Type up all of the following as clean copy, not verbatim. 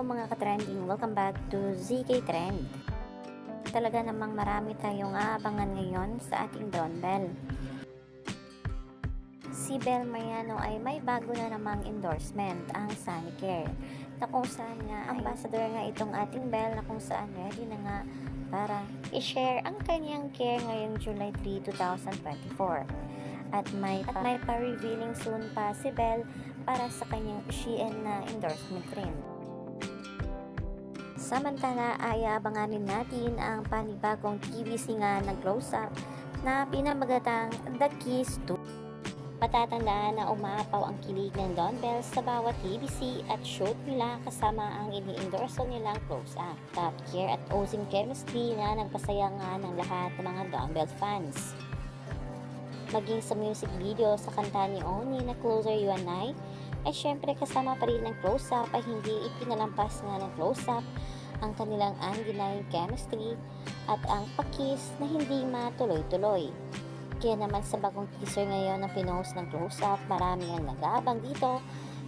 Hello mga ka-trending, welcome back to ZK Trend. Talaga namang marami tayong aabangan ngayon sa ating Dawn Bell. Si Bel Mariano ay may bago na namang endorsement, ang Sanicare, na kung saan nga ambassador nga itong ating Bel na kung saan ready na nga para i-share ang kanyang care ngayong July 3, 2024. At may pa-revealing soon pa si Bel para sa kanyang Shein na endorsement rin. Samantala ay abanganin natin ang panibagong TVC nga ng close-up na pinamagatang The Keys to. Patatandaan na umaapaw ang kilig ng Dawn Bell sa bawat TVC at shoot nila kasama ang ini-endorso nilang close-up. Top care at oozing chemistry na nagpasaya nga ng lahat ng mga Dawn Bell fans. Maging sa music video sa kanta ni Oni na Closer You and I, ay syempre kasama pa rin ng close-up ay hindi ipinalampas nga ng close-up ang kanilang undeniable chemistry at ang pakis na hindi matuloy-tuloy. Kaya naman sa bagong teaser ngayon na pinost ng close-up, marami ang nag-aabang dito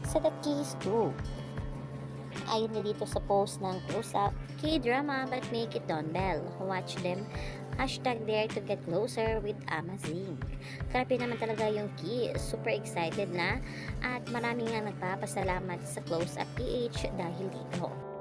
sa The Keys 2. Ayon na dito sa post ng close-up, K-drama but make it Dawn Bell. Watch them. #dare to get closer with Amazing. Grabe naman talaga yung Key. Super excited na at marami nga nagpapasalamat sa close-up PH dahil dito.